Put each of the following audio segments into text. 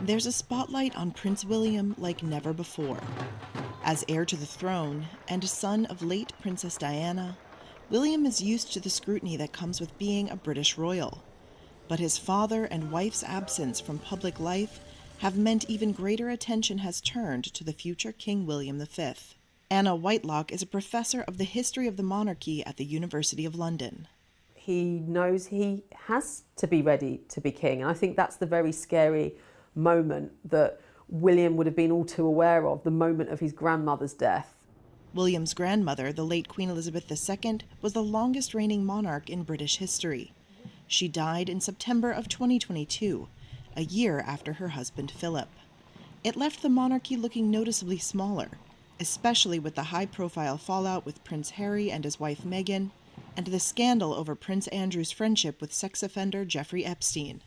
There's a spotlight on Prince William like never before. As heir to the throne and son of late Princess Diana, William is used to the scrutiny that comes with being a British royal. But his father and wife's absence from public life have meant even greater attention has turned to the future King William V. Anna Whitelock is a professor of the history of the monarchy at the University of London. He knows he has to be ready to be king, and I think that's the very scary moment that William would have been all too aware of, the moment of his grandmother's death. William's grandmother, the late Queen Elizabeth II, was the longest reigning monarch in British history. She died in September of 2022, a year after her husband Philip. It left the monarchy looking noticeably smaller, especially with the high-profile fallout with Prince Harry and his wife Meghan, and the scandal over Prince Andrew's friendship with sex offender Jeffrey Epstein.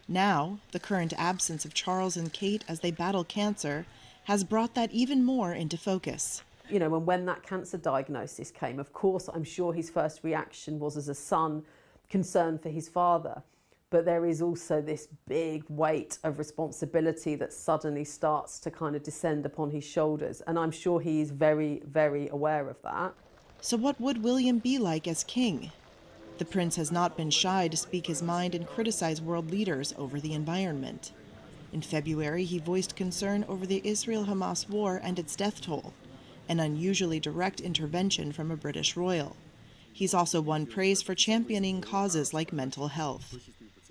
Now, the current absence of Charles and Kate as they battle cancer has brought that even more into focus. You know, and when that cancer diagnosis came, of course, I'm sure his first reaction was, as a son, concern for his father. But there is also this big weight of responsibility that suddenly starts to kind of descend upon his shoulders. And I'm sure he is very, very aware of that. So what would William be like as king? The prince has not been shy to speak his mind and criticize world leaders over the environment. In February, he voiced concern over the Israel-Hamas war and its death toll, an unusually direct intervention from a British royal. He's also won praise for championing causes like mental health.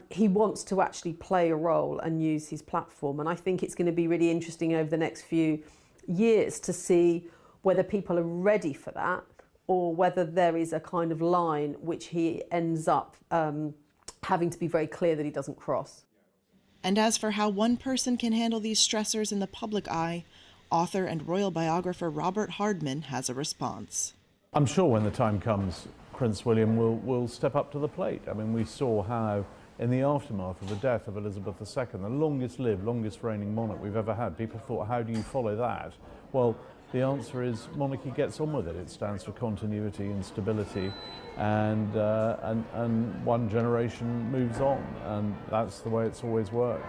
He wants to actually play a role and use his platform, and I think it's going to be really interesting over the next few years to see whether people are ready for that, or whether there is a kind of line which he ends up having to be very clear that he doesn't cross. And as for how one person can handle these stressors in the public eye, author and royal biographer Robert Hardman has a response. I'm sure when the time comes, Prince William will step up to the plate. I mean, we saw how in the aftermath of the death of Elizabeth II, the longest lived, longest reigning monarch we've ever had, people thought, how do you follow that? Well, the answer is monarchy gets on with it. It stands for continuity and stability, and one generation moves on, and that's the way it's always worked.